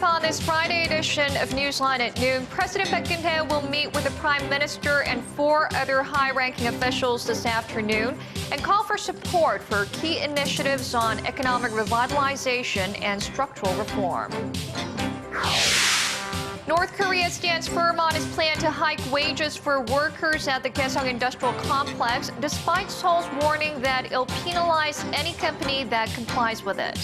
up on this Friday edition of Newsline at noon. President Park Geun-hye will meet with the Prime Minister and 4 other high-ranking officials this afternoon and call for support for key initiatives on economic revitalization and structural reform. North Korea stands firm on its plan to hike wages for workers at the Kaesong Industrial Complex, despite Seoul's warning that it'll penalize any company that complies with it.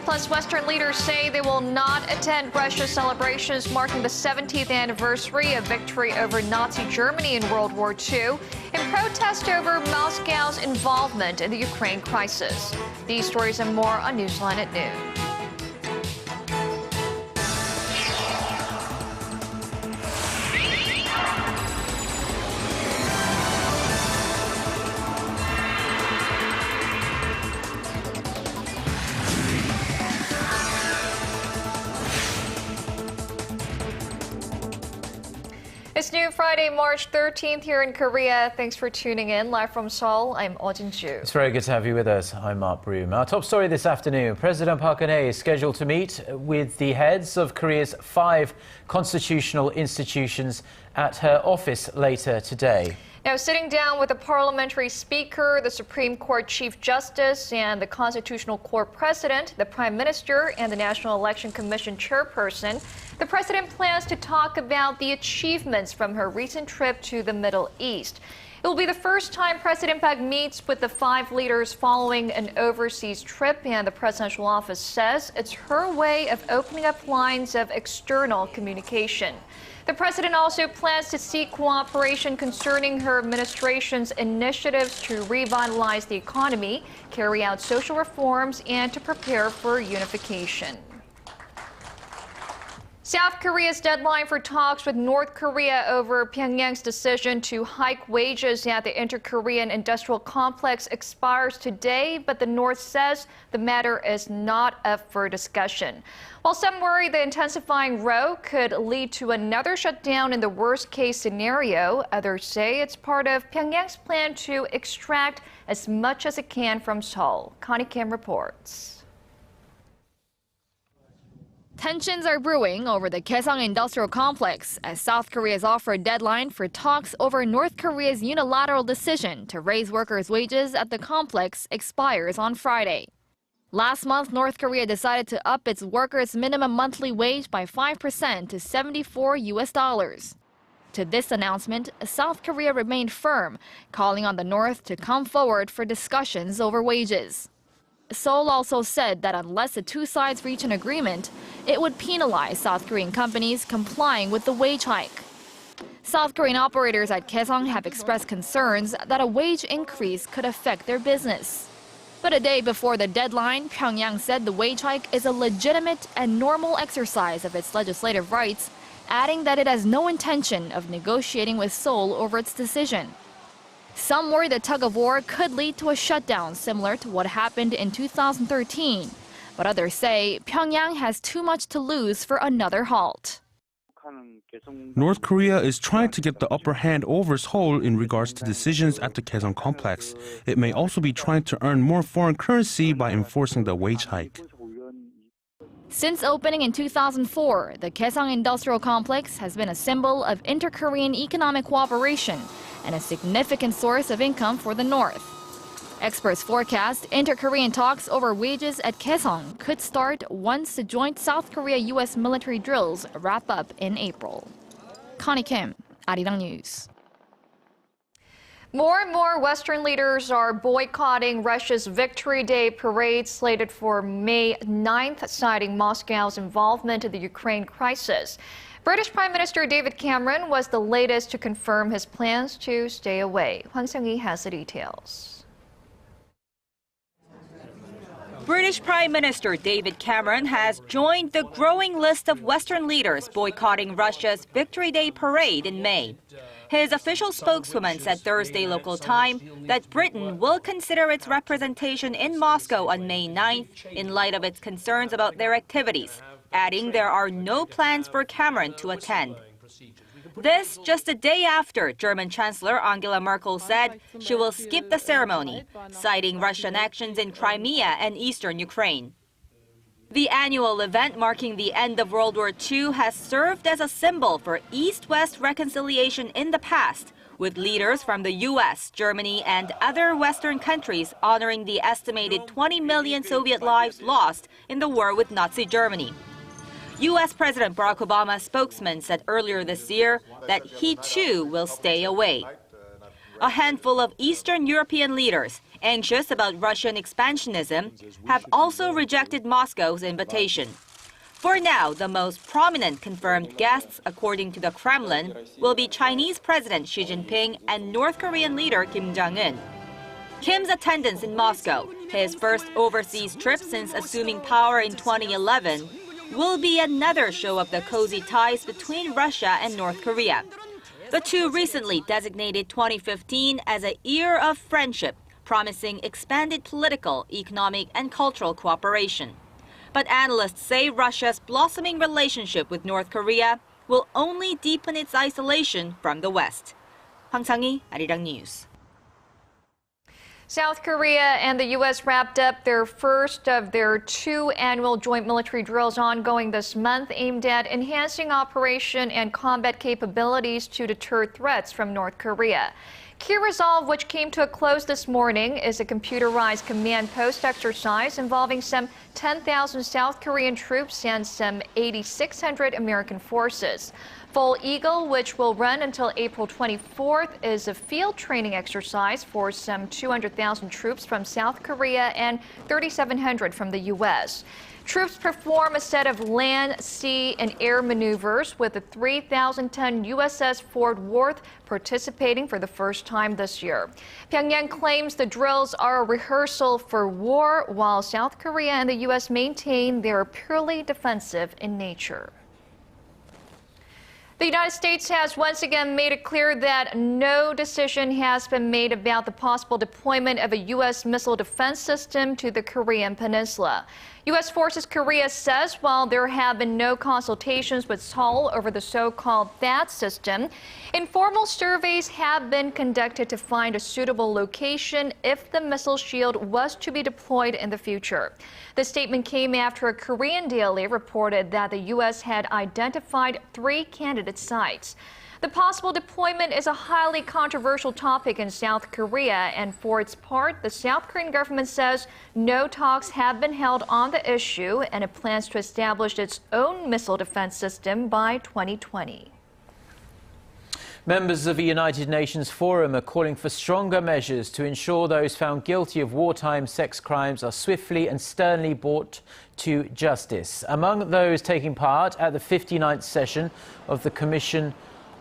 Plus, Western leaders say they will not attend Russia's celebrations marking the 70th anniversary of victory over Nazi Germany in World War II in protest over Moscow's involvement in the Ukraine crisis. These stories and more on Newsline at noon. It's new Friday, March 13th here in Korea. Thanks for tuning in. Live from Seoul, I'm Eoh Jin-joo. It's very good to have you with us. I'm Mark Broome. Our top story this afternoon, President Park Geun-hye is scheduled to meet with the heads of Korea's 5 constitutional institutions at her office later today. Now, sitting down with the parliamentary speaker, the Supreme Court Chief Justice, and the Constitutional Court President, the Prime Minister, and the National Election Commission Chairperson, the President plans to talk about the achievements from her recent trip to the Middle East. It will be the first time President Park meets with the 5 leaders following an overseas trip, and the presidential office says it's her way of opening up lines of external communication. The president also plans to seek cooperation concerning her administration's initiatives to revitalize the economy, carry out social reforms, and to prepare for unification. South Korea's deadline for talks with North Korea over Pyongyang's decision to hike wages at the Inter-Korean Industrial Complex expires today, but the North says the matter is not up for discussion. While some worry the intensifying row could lead to another shutdown in the worst-case scenario, others say it's part of Pyongyang's plan to extract as much as it can from Seoul. Connie Kim reports. Tensions are brewing over the Kaesong Industrial Complex as South Korea's offered deadline for talks over North Korea's unilateral decision to raise workers' wages at the complex expires on Friday. Last month, North Korea decided to up its workers' minimum monthly wage by 5% to $74. To this announcement, South Korea remained firm, calling on the North to come forward for discussions over wages. Seoul also said that unless the 2 sides reach an agreement, it would penalize South Korean companies complying with the wage hike. South Korean operators at Kaesong have expressed concerns that a wage increase could affect their business. But a day before the deadline, Pyongyang said the wage hike is a legitimate and normal exercise of its legislative rights, adding that it has no intention of negotiating with Seoul over its decision. Some worry the tug-of-war could lead to a shutdown similar to what happened in 2013. But others say Pyongyang has too much to lose for another halt. North Korea is trying to get the upper hand over Seoul in regards to decisions at the Kaesong complex. It may also be trying to earn more foreign currency by enforcing the wage hike. Since opening in 2004, the Kaesong Industrial Complex has been a symbol of inter-Korean economic cooperation and a significant source of income for the North. Experts forecast inter-Korean talks over wages at Kaesong could start once the joint South Korea-U.S. military drills wrap up in April. Connie Kim, Arirang News. More and more Western leaders are boycotting Russia's Victory Day parade slated for May 9th, citing Moscow's involvement in the Ukraine crisis. British Prime Minister David Cameron was the latest to confirm his plans to stay away. Hwang Seung-hee has the details. British Prime Minister David Cameron has joined the growing list of Western leaders boycotting Russia's Victory Day parade in May. His official spokeswoman said Thursday local time that Britain will consider its representation in Moscow on May 9th in light of its concerns about their activities, adding there are no plans for Cameron to attend. This just a day after German Chancellor Angela Merkel said she will skip the ceremony, citing Russian actions in Crimea and eastern Ukraine. The annual event marking the end of World War II has served as a symbol for East-West reconciliation in the past, with leaders from the U.S., Germany, and other Western countries honoring the estimated 20 million Soviet lives lost in the war with Nazi Germany. U.S. President Barack Obama's spokesman said earlier this year that he too will stay away. A handful of Eastern European leaders, anxious about Russian expansionism, have also rejected Moscow's invitation. For now, the most prominent confirmed guests, according to the Kremlin, will be Chinese President Xi Jinping and North Korean leader Kim Jong-un. Kim's attendance in Moscow, his first overseas trip since assuming power in 2011, will be another show of the cozy ties between Russia and North Korea. The two recently designated 2015 as a year of friendship, promising expanded political, economic, and cultural cooperation. But analysts say Russia's blossoming relationship with North Korea will only deepen its isolation from the West. Hwang Sang-hee, Arirang News. South Korea and the U.S. wrapped up their first of their two annual joint military drills ongoing this month, aimed at enhancing operation and combat capabilities to deter threats from North Korea. Key Resolve, which came to a close this morning, is a computerized command post exercise involving some 10,000 South Korean troops and some 8,600 American forces. Full Eagle, which will run until April 24th, is a field training exercise for some 200,000 troops from South Korea and 3,700 from the U.S. Troops perform a set of land, sea, and air maneuvers, with the 3,000-ton USS Fort Worth participating for the first time this year. Pyongyang claims the drills are a rehearsal for war, while South Korea and the U.S. maintain they are purely defensive in nature. The United States has once again made it clear that no decision has been made about the possible deployment of a U.S. missile defense system to the Korean Peninsula. U.S. Forces Korea says while there have been no consultations with Seoul over the so-called THAAD system, informal surveys have been conducted to find a suitable location if the missile shield was to be deployed in the future. The statement came after a Korean daily reported that the U.S. had identified 3 candidate sites. The possible deployment is a highly controversial topic in South Korea, and for its part, the South Korean government says no talks have been held on the issue, and it plans to establish its own missile defense system by 2020. Members of the United Nations Forum are calling for stronger measures to ensure those found guilty of wartime sex crimes are swiftly and sternly brought to justice. Among those taking part at the 59th session of the Commission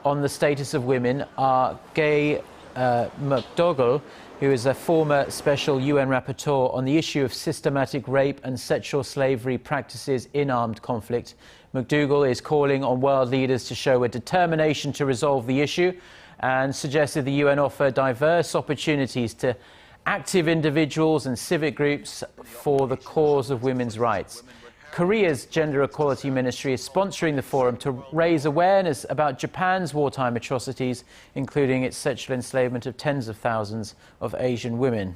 on the Status of Women are Gay McDougall, who is a former special UN rapporteur on the issue of systematic rape and sexual slavery practices in armed conflict. McDougall is calling on world leaders to show a determination to resolve the issue and suggested the UN offer diverse opportunities to active individuals and civic groups for the cause of women's rights. Korea's Gender Equality Ministry is sponsoring the forum to raise awareness about Japan's wartime atrocities, including its sexual enslavement of tens of thousands of Asian women.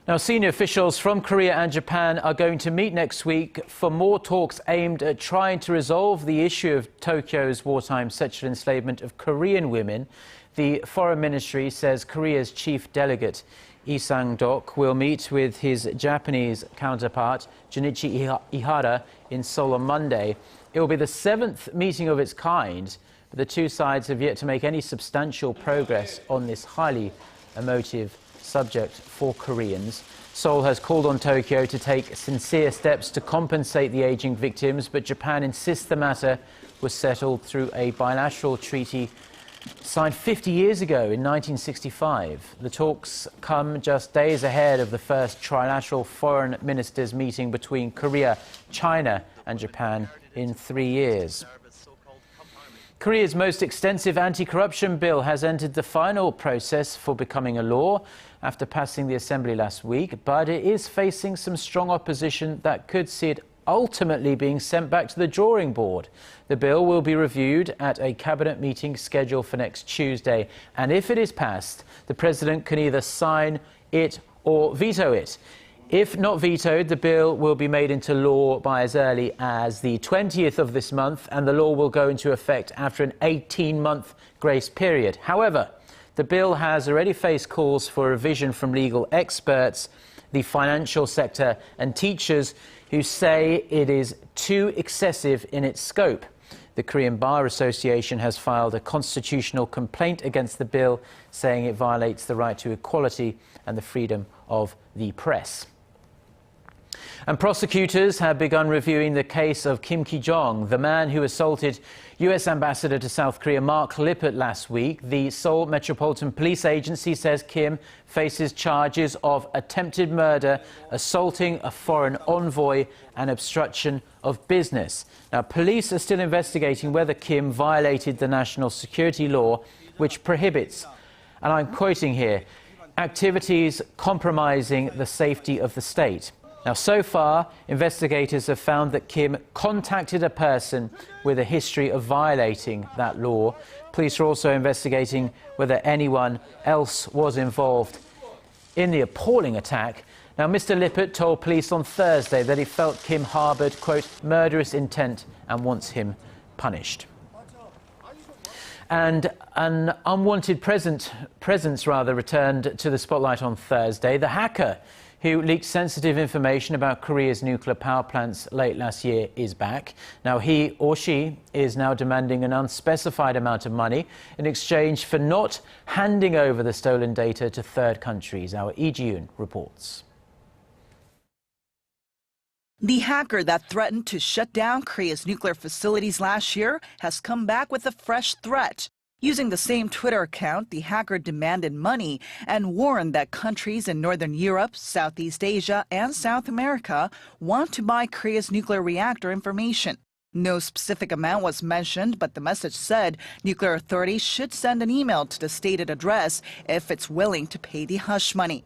Now, senior officials from Korea and Japan are going to meet next week for more talks aimed at trying to resolve the issue of Tokyo's wartime sexual enslavement of Korean women. The Foreign Ministry says Korea's chief delegate, Lee Sang-dok, will meet with his Japanese counterpart, Junichi Ihara, in Seoul on Monday. It will be the 7th meeting of its kind, but the two sides have yet to make any substantial progress on this highly emotive subject for Koreans. Seoul has called on Tokyo to take sincere steps to compensate the aging victims, but Japan insists the matter was settled through a bilateral treaty signed 50 years ago in 1965. The talks come just days ahead of the first trilateral foreign ministers meeting between Korea, China and Japan in 3 years. Korea's most extensive anti-corruption bill has entered the final process for becoming a law after passing the assembly last week, but it is facing some strong opposition that could see it ultimately being sent back to the drawing board. The bill will be reviewed at a cabinet meeting scheduled for next Tuesday, and if it is passed, the president can either sign it or veto it. If not vetoed, the bill will be made into law by as early as the 20th of this month, and the law will go into effect after an 18-month grace period. However, the bill has already faced calls for revision from legal experts, the financial sector and teachers who say it is too excessive in its scope. The Korean Bar Association has filed a constitutional complaint against the bill, saying it violates the right to equality and the freedom of the press. And prosecutors have begun reviewing the case of Kim Kijong, the man who assaulted U.S. Ambassador to South Korea Mark Lippert last week. The Seoul Metropolitan Police Agency says Kim faces charges of attempted murder, assaulting a foreign envoy, and obstruction of business. Now, police are still investigating whether Kim violated the national security law, which prohibits, and I'm quoting here, activities compromising the safety of the state. Now, so far, investigators have found that Kim contacted a person with a history of violating that law. Police are also investigating whether anyone else was involved in the appalling attack. Now, Mr. Lippert told police on Thursday that he felt Kim harboured, quote, murderous intent and wants him punished. And an unwanted presence returned to the spotlight on Thursday. The hacker who leaked sensitive information about Korea's nuclear power plants late last year is back. Now, he or she is now demanding an unspecified amount of money in exchange for not handing over the stolen data to third countries. Our Eoh Jin-joo reports. The hacker that threatened to shut down Korea's nuclear facilities last year has come back with a fresh threat. Using the same Twitter account, the hacker demanded money and warned that countries in Northern Europe, Southeast Asia, and South America want to buy Korea's nuclear reactor information. No specific amount was mentioned, but the message said nuclear authorities should send an email to the stated address if it's willing to pay the hush money.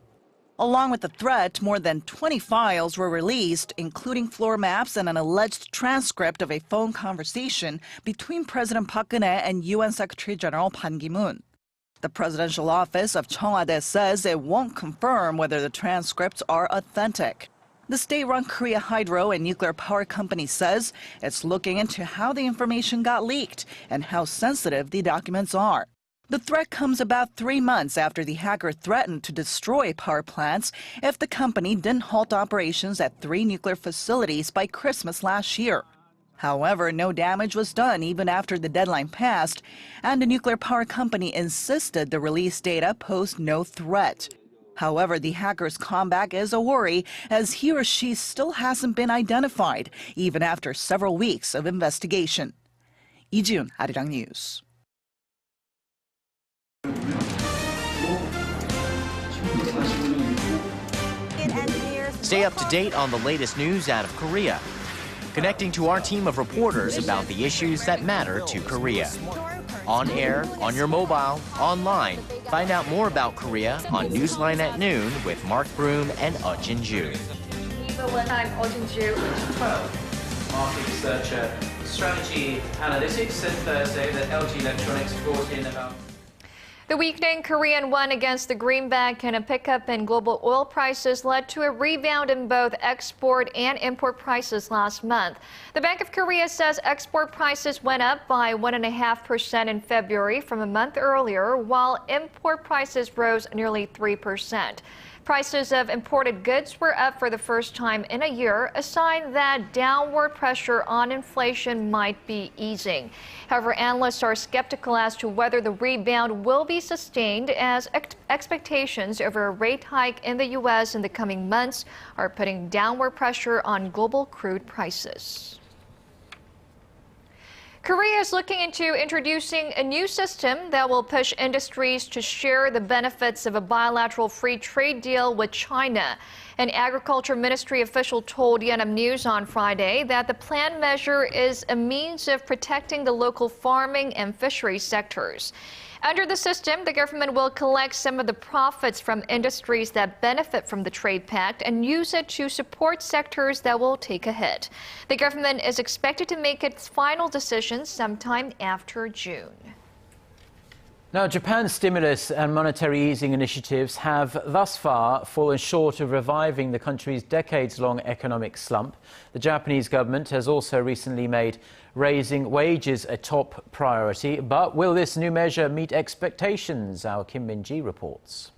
Along with the threat, more than 20 files were released, including floor maps and an alleged transcript of a phone conversation between President Park Geun-hye and UN Secretary-General Ban Ki-moon. The presidential office of Cheongwade says it won't confirm whether the transcripts are authentic. The state-run Korea Hydro and Nuclear Power Company says it's looking into how the information got leaked and how sensitive the documents are. The threat comes about 3 months after the hacker threatened to destroy power plants if the company didn't halt operations at 3 nuclear facilities by Christmas last year. However, no damage was done even after the deadline passed, and the nuclear power company insisted the released data posed no threat. However, the hacker's comeback is a worry, as he or she still hasn't been identified, even after several weeks of investigation. Lee Ji-yoon, Arirang News. Stay up to date on the latest news out of Korea. Connecting to our team of reporters about the issues that matter to Korea. On air, on your mobile, online. Find out more about Korea on Newsline at noon with Mark Broome and Eoh Jin-joo. I'm Eoh Jin-joo. Market researcher, strategy analytics, said Thursday that LG Electronics brought in about... The weakening Korean won against the greenback and a pickup in global oil prices led to a rebound in both export and import prices last month. The Bank of Korea says export prices went up by 1.5% in February from a month earlier, while import prices rose nearly 3%. Prices of imported goods were up for the first time in a year, a sign that downward pressure on inflation might be easing. However, analysts are skeptical as to whether the rebound will be sustained, as expectations over a rate hike in the U.S. in the coming months are putting downward pressure on global crude prices. Korea is looking into introducing a new system that will push industries to share the benefits of a bilateral free trade deal with China. An agriculture ministry official told Yonhap News on Friday that the planned measure is a means of protecting the local farming and fisheries sectors. Under the system, the government will collect some of the profits from industries that benefit from the trade pact and use it to support sectors that will take a hit. The government is expected to make its final decision sometime after June. Now, Japan's stimulus and monetary easing initiatives have thus far fallen short of reviving the country's decades-long economic slump. The Japanese government has also recently made raising wages a top priority. But will this new measure meet expectations? Our Kim Kijong reports.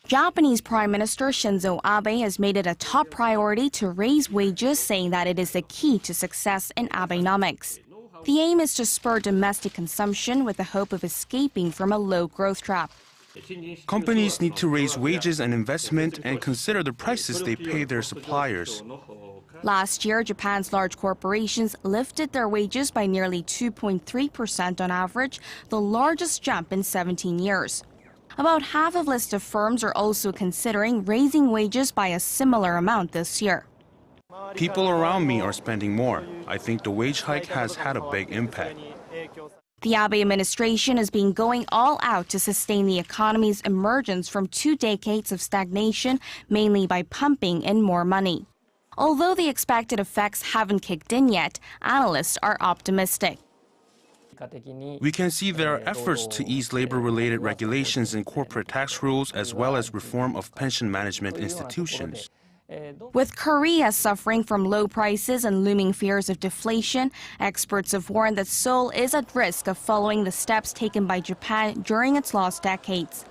Japanese Prime Minister Shinzo Abe has made it a top priority to raise wages, saying that it is the key to success in Abenomics. The aim is to spur domestic consumption with the hope of escaping from a low growth trap. Companies need to raise wages and investment and consider the prices they pay their suppliers. Last year, Japan's large corporations lifted their wages by nearly 2.3% on average, the largest jump in 17 years. About half of listed firms are also considering raising wages by a similar amount this year. People around me are spending more. I think the wage hike has had a big impact. The Abe administration has been going all out to sustain the economy's emergence from 2 decades of stagnation, mainly by pumping in more money. Although the expected effects haven't kicked in yet, analysts are optimistic. We can see there are efforts to ease labor-related regulations and corporate tax rules, as well as reform of pension management institutions. With Korea suffering from low prices and looming fears of deflation, experts have warned that Seoul is at risk of following the steps taken by Japan during its lost decades.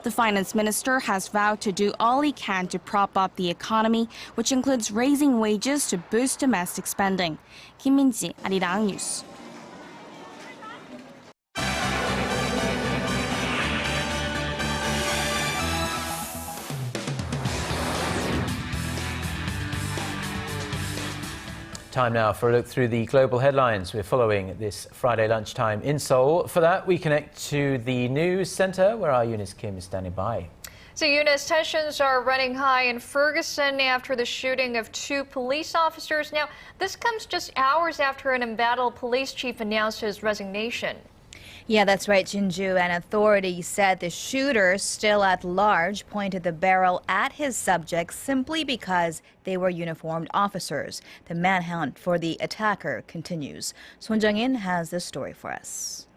The finance minister has vowed to do all he can to prop up the economy, which includes raising wages to boost domestic spending. Kim Kijong, Arirang News. Time now for a look through the global headlines we're following this Friday lunchtime in Seoul. For that, we connect to the news centre where our Eunice Kim is standing by. So, Eunice, tensions are running high in Ferguson after the shooting of 2 police officers. Now, this comes just hours after an embattled police chief announced his resignation. Yeah, that's right, Jin-joo. And authorities said the shooter, still at large, pointed the barrel at his subjects simply because they were uniformed officers. The manhunt for the attacker continues. Son Jung-in has this story for us.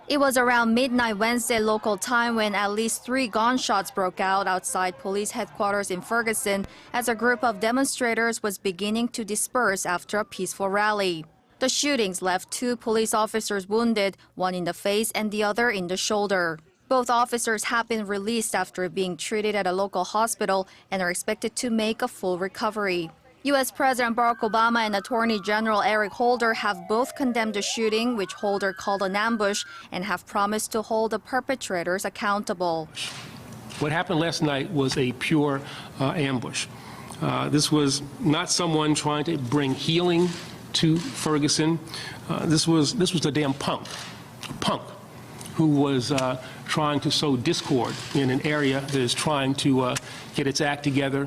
It was around midnight Wednesday local time when at least 3 gunshots broke out outside police headquarters in Ferguson as a group of demonstrators was beginning to disperse after a peaceful rally. The shootings left 2 police officers wounded, one in the face and the other in the shoulder. Both officers have been released after being treated at a local hospital and are expected to make a full recovery. U.S. President Barack Obama and Attorney General Eric Holder have both condemned the shooting, which Holder called an ambush, and have promised to hold the perpetrators accountable. What happened last night was a pure ambush. This was not someone trying to bring healing to Ferguson. This was a damn punk who was trying to sow discord in an area that is trying to get its act together.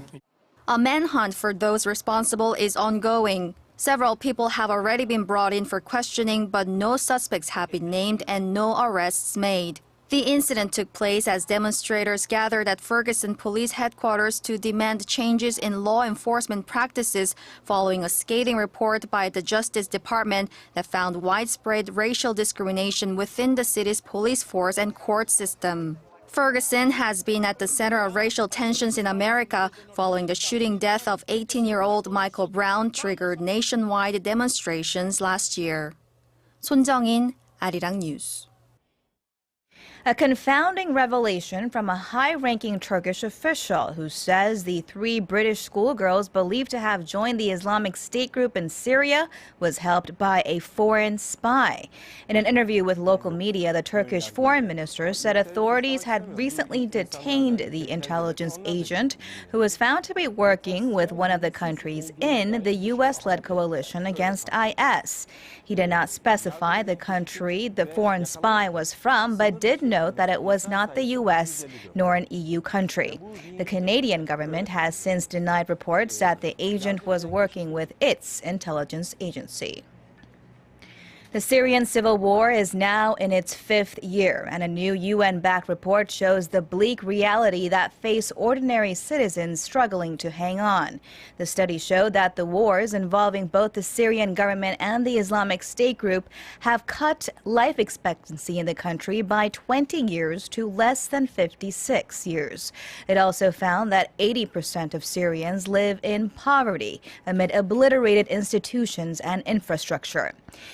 A manhunt for those responsible is ongoing. Several people have already been brought in for questioning, but no suspects have been named and no arrests made. The incident took place as demonstrators gathered at Ferguson Police Headquarters to demand changes in law enforcement practices following a scathing report by the Justice Department that found widespread racial discrimination within the city's police force and court system. Ferguson has been at the center of racial tensions in America following the shooting death of 18-year-old Michael Brown triggered nationwide demonstrations last year. Son Jung-in, Arirang News. A confounding revelation from a high-ranking Turkish official who says the 3 British schoolgirls believed to have joined the Islamic State group in Syria was helped by a foreign spy. In an interview with local media, the Turkish foreign minister said authorities had recently detained the intelligence agent who was found to be working with one of the countries in the U.S.-led coalition against IS. He did not specify the country the foreign spy was from, but did note that it was not the U.S. nor an EU country. The Canadian government has since denied reports that the agent was working with its intelligence agency. The Syrian civil war is now in its 5th year, and a new UN-backed report shows the bleak reality that face ordinary citizens struggling to hang on. The study showed that the wars involving both the Syrian government and the Islamic State group have cut life expectancy in the country by 20 years to less than 56 years. It also found that 80% of Syrians live in poverty amid obliterated institutions and infrastructure.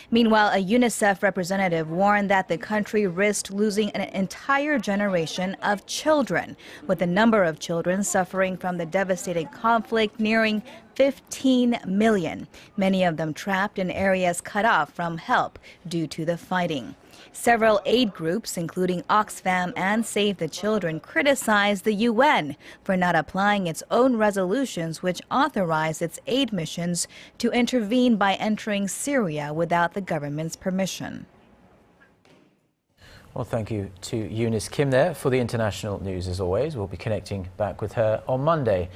Meanwhile, a UNICEF representative warned that the country risked losing an entire generation of children, with the number of children suffering from the devastating conflict nearing 15 million, many of them trapped in areas cut off from help due to the fighting. Several aid groups, including Oxfam and Save the Children, criticized the UN for not applying its own resolutions which authorize its aid missions to intervene by entering Syria without the government's permission. Well, thank you to Eunice Kim there for the international news as always. We'll be connecting back with her on Monday.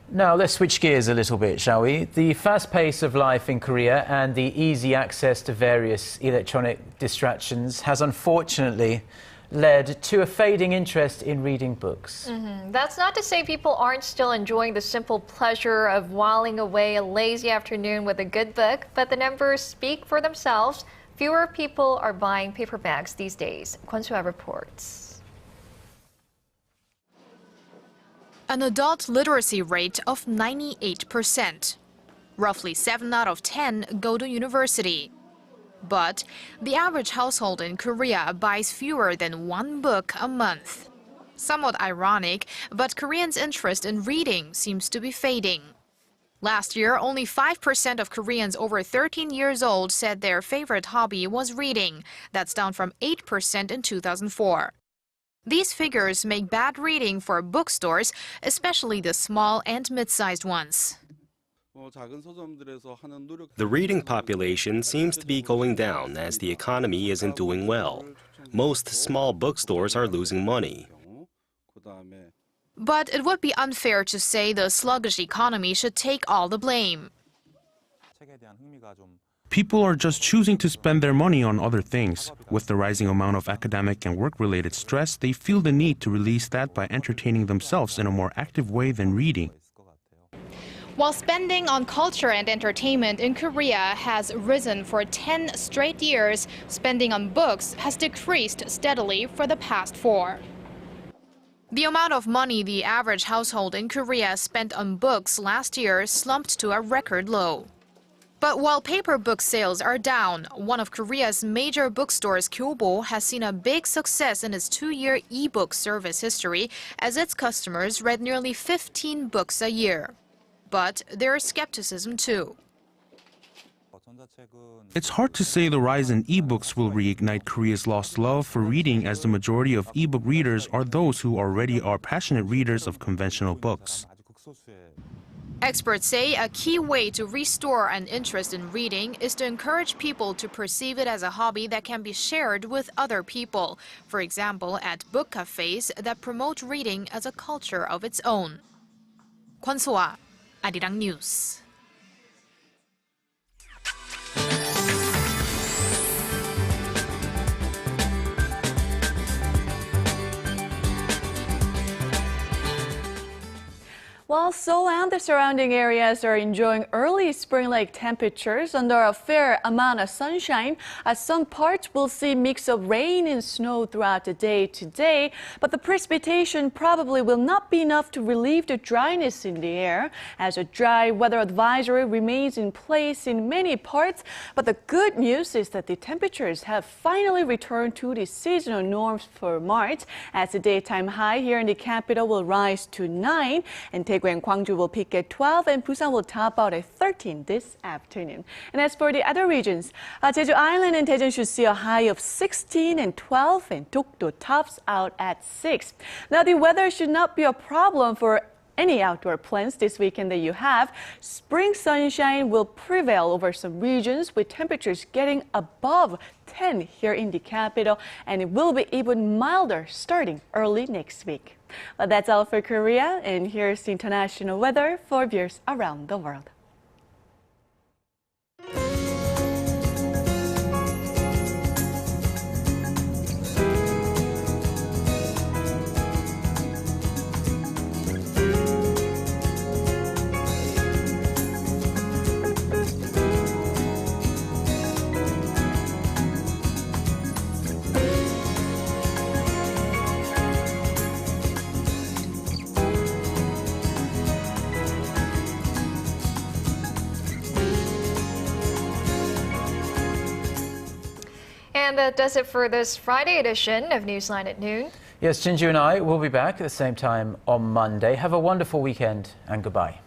Now, let's switch gears a little bit, shall we? The fast pace of life in Korea and the easy access to various electronic distractions has unfortunately led to a fading interest in reading books. That's not to say people aren't still enjoying the simple pleasure of whiling away a lazy afternoon with a good book, but the numbers speak for themselves. Fewer people are buying paperbacks these days. Kwon-soo reports. An adult literacy rate of 98%. Roughly 7 out of 10 go to university. But the average household in Korea buys fewer than 1 book a month. Somewhat ironic, but Koreans' interest in reading seems to be fading. Last year, only 5% of Koreans over 13 years old said their favorite hobby was reading. That's down from 8% in 2004. These figures make bad reading for bookstores, especially the small and mid-sized ones. The reading population seems to be going down as the economy isn't doing well. Most small bookstores are losing money. But it would be unfair to say the sluggish economy should take all the blame. People are just choosing to spend their money on other things. With the rising amount of academic and work-related stress, they feel the need to release that by entertaining themselves in a more active way than reading. While spending on culture and entertainment in Korea has risen for 10 straight years, spending on books has decreased steadily for the past 4. The amount of money the average household in Korea spent on books last year slumped to a record low. But while paper book sales are down, one of Korea's major bookstores, Kyobo, has seen a big success in its 2-year e-book service history as its customers read nearly 15 books a year. But there is skepticism too. It's hard to say the rise in e-books will reignite Korea's lost love for reading, as the majority of e-book readers are those who already are passionate readers of conventional books. Experts say a key way to restore an interest in reading is to encourage people to perceive it as a hobby that can be shared with other people. For example, at book cafes that promote reading as a culture of its own. Kwon-soo, Arirang News. While Seoul and the surrounding areas are enjoying early spring-like temperatures under a fair amount of sunshine, some parts will see a mix of rain and snow throughout the day today, but the precipitation probably will not be enough to relieve the dryness in the air, as a dry weather advisory remains in place in many parts. But the good news is that the temperatures have finally returned to the seasonal norms for March, as the daytime high here in the capital will rise to 9, and Daegu and Gwangju will peak at 12, and Busan will top out at 13 this afternoon. And as for the other regions, Jeju Island and Daejeon should see a high of 16 and 12, and Dokdo tops out at 6. Now, the weather should not be a problem for any outdoor plans this weekend that you have. Spring sunshine will prevail over some regions, with temperatures getting above 10 here in the capital, and it will be even milder starting early next week. But that's all for Korea, and here's the international weather for viewers around the world. And that does it for this Friday edition of Newsline at Noon. Yes, Jin-joo and I will be back at the same time on Monday. Have a wonderful weekend and goodbye.